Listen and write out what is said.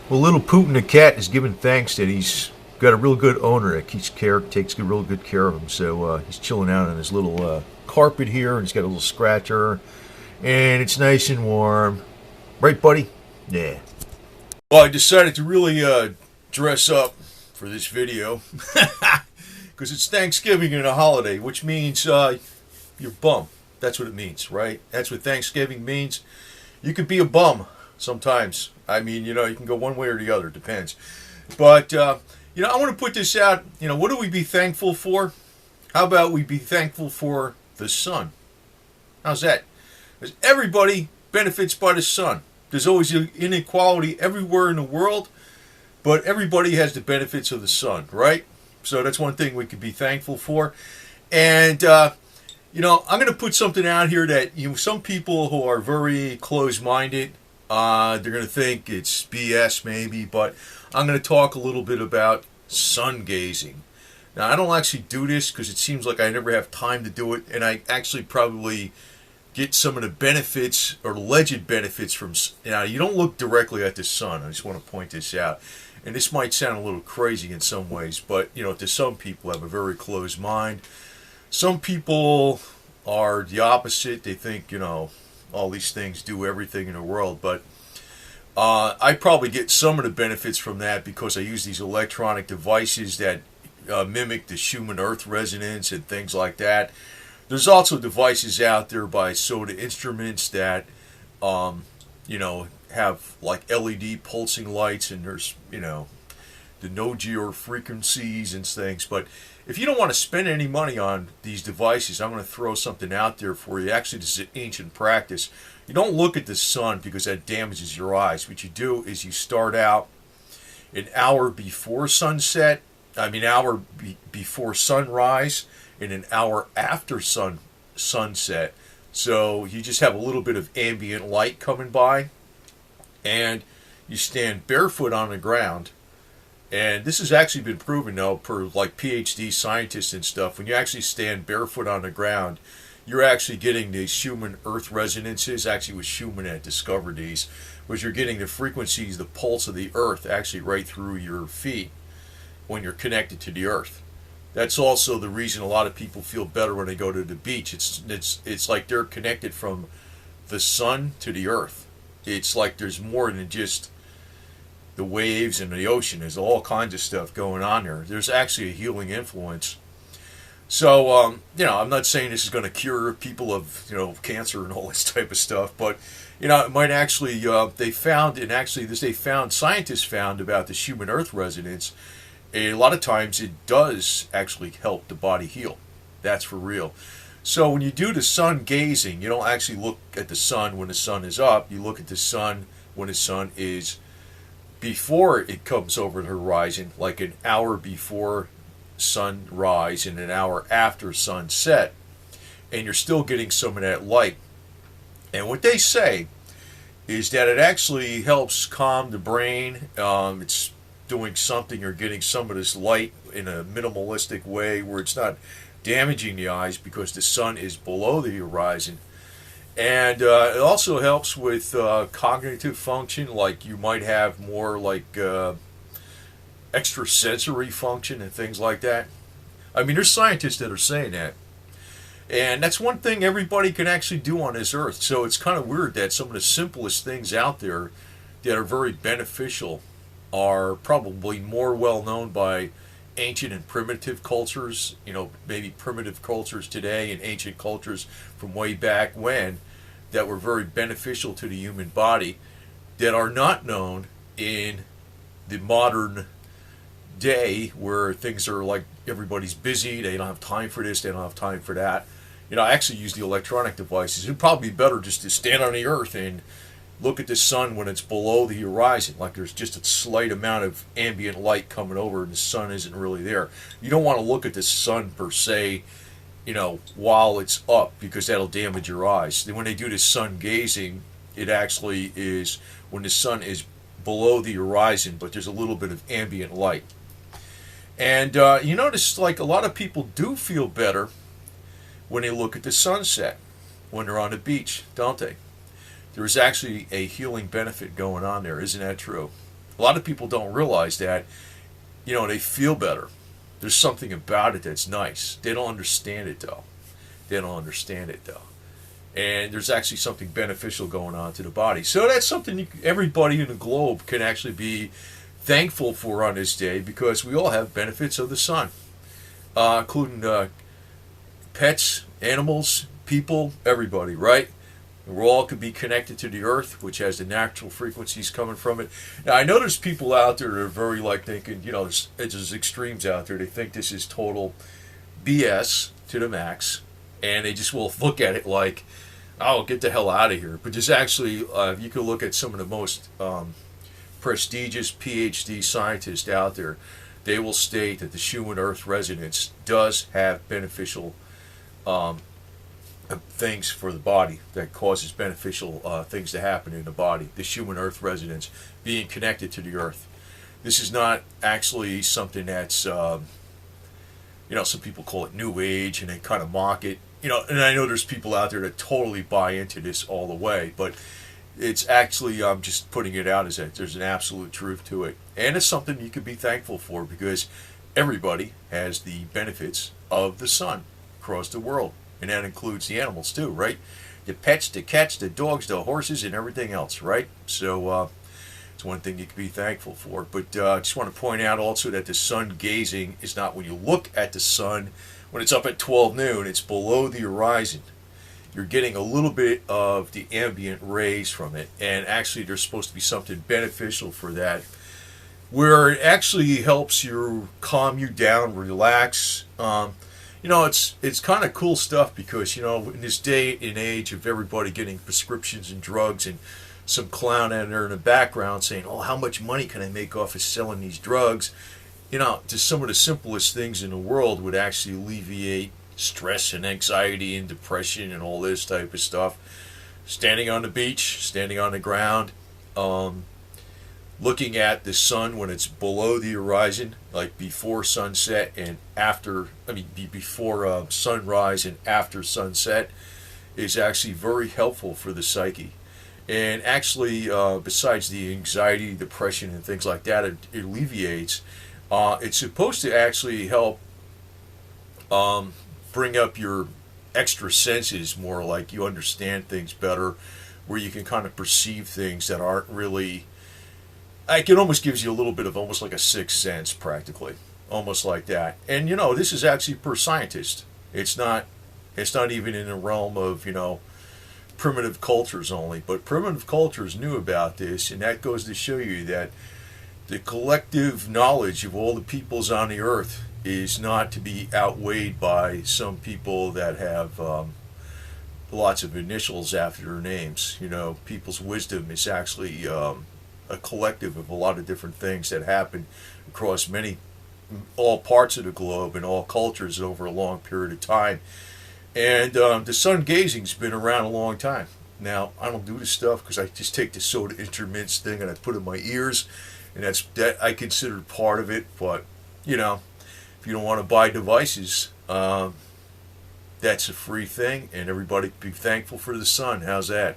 Well, little Putin the cat is giving thanks that he's got a real good owner that takes real good care of him. So he's chilling out on his little carpet here, and he's got a little scratcher, and it's nice and warm, right, buddy? Yeah. Well, I decided to really dress up for this video because it's Thanksgiving and a holiday, which means you're bum. That's what it means, right? That's what Thanksgiving means. You could be a bum sometimes. I mean, you can go one way or the other. It depends. But, I want to put this out. What do we be thankful for? How about we be thankful for the sun? How's that? Because everybody benefits by the sun. There's always inequality everywhere in the world, but everybody has the benefits of the sun, right? So that's one thing we could be thankful for. And, I'm going to put something out here that some people who are very close-minded, they're going to think it's BS maybe, but I'm going to talk a little bit about sun gazing. Now, I don't actually do this because it seems like I never have time to do it, and I actually probably get some of the benefits or alleged benefits from. You don't look directly at the sun. I just want to point this out. And this might sound a little crazy in some ways, but, to some people have a very closed mind. Some people are the opposite. They think, all these things do everything in the world. But I probably get some of the benefits from that because I use these electronic devices that mimic the Schumann earth resonance and things like that. There's also devices out there by Soda Instruments that, have like LED pulsing lights, and there's, the no geo frequencies and things. But if you don't want to spend any money on these devices, I'm going to throw something out there for you. Actually, this is an ancient practice. You don't look at the sun because that damages your eyes. What you do is you start out an hour before sunset, before sunrise, and an hour after sunset. So you just have a little bit of ambient light coming by, and you stand barefoot on the ground. And this has actually been proven now per like PhD scientists and stuff. When you actually stand barefoot on the ground, you're actually getting the Schumann earth resonances. Actually, it was Schumann that discovered these, was you're getting the frequencies, the pulse of the earth actually right through your feet when you're connected to the earth. That's also the reason a lot of people feel better when they go to the beach. It's like they're connected from the sun to the earth. It's like there's more than just the waves and the ocean. There's all kinds of stuff going on there. There's actually a healing influence. So, I'm not saying this is going to cure people of, cancer and all this type of stuff, but, it might actually, scientists found about the Schumann earth resonance. A lot of times it does actually help the body heal. That's for real. So when you do the sun gazing, you don't actually look at the sun when the sun is up. You look at the sun when the sun is before it comes over the horizon, like an hour before sunrise and an hour after sunset. And you're still getting some of that light. And what they say is that it actually helps calm the brain. It's doing something or getting some of this light in a minimalistic way where it's not damaging the eyes because the sun is below the horizon. And it also helps with cognitive function, like you might have more like extrasensory function and things like that. I mean, there's scientists that are saying that. And that's one thing everybody can actually do on this earth. So it's kind of weird that some of the simplest things out there that are very beneficial are probably more well known by ancient and primitive cultures, maybe primitive cultures today and ancient cultures from way back when that were very beneficial to the human body that are not known in the modern day where things are like everybody's busy, they don't have time for this, they don't have time for that. I actually use the electronic devices. It'd probably be better just to stand on the earth and look at the sun when it's below the horizon, like there's just a slight amount of ambient light coming over and the sun isn't really there. You don't want to look at the sun per se, while it's up because that'll damage your eyes. Then when they do the sun gazing, it actually is when the sun is below the horizon, but there's a little bit of ambient light. And you notice like a lot of people do feel better when they look at the sunset when they're on the beach, don't they? There is actually a healing benefit going on there. Isn't that true? A lot of people don't realize that, they feel better. There's something about it that's nice. They don't understand it though. And there's actually something beneficial going on to the body. So that's something everybody in the globe can actually be thankful for on this day, because we all have benefits of the sun, including pets, animals, people, everybody, right? We all could be connected to the earth, which has the natural frequencies coming from it. Now, I know there's people out there that are very thinking, there's extremes out there. They think this is total BS to the max, and they just will look at it like, oh, get the hell out of here. But there's actually, you can look at some of the most prestigious PhD scientists out there. They will state that the Schumann Earth resonance does have beneficial things for the body, that causes beneficial things to happen in the body. The Schumann Earth resonance, being connected to the earth. This is not actually something that's, some people call it New Age and they kind of mock it. And I know there's people out there that totally buy into this all the way, but it's actually, I'm just putting it out as that there's an absolute truth to it. And it's something you could be thankful for, because everybody has the benefits of the sun across the world. And that includes the animals too, right? The pets, the cats, the dogs, the horses, and everything else, right? So it's one thing you can be thankful for. But I just want to point out also that the sun gazing is not when you look at the sun when it's up at 12 noon. It's below the horizon. You're getting a little bit of the ambient rays from it. And actually there's supposed to be something beneficial for that, where it actually helps you calm you down, relax. It's kind of cool stuff, because, in this day and age of everybody getting prescriptions and drugs, and some clown out there in the background saying, oh, how much money can I make off of selling these drugs? Just some of the simplest things in the world would actually alleviate stress and anxiety and depression and all this type of stuff. Standing on the beach, standing on the ground, looking at the sun when it's below the horizon, like before sunset and after, before sunrise and after sunset, is actually very helpful for the psyche. And actually, besides the anxiety, depression, and things like that, it alleviates. It's supposed to actually help bring up your extra senses more, like you understand things better, where you can kind of perceive things that aren't really, like, it almost gives you a little bit of almost like a sixth sense, practically, almost like that. And this is actually per scientist. It's not even in the realm of primitive cultures only, but primitive cultures knew about this, and that goes to show you that the collective knowledge of all the peoples on the earth is not to be outweighed by some people that have lots of initials after their names. People's wisdom is actually a collective of a lot of different things that happen across all parts of the globe and all cultures over a long period of time. And the sun gazing's been around a long time. Now, I don't do this stuff because I just take the soda intermittent thing and I put it in my ears, and that I consider part of it. But if you don't want to buy devices, that's a free thing, and everybody be thankful for the sun. How's that?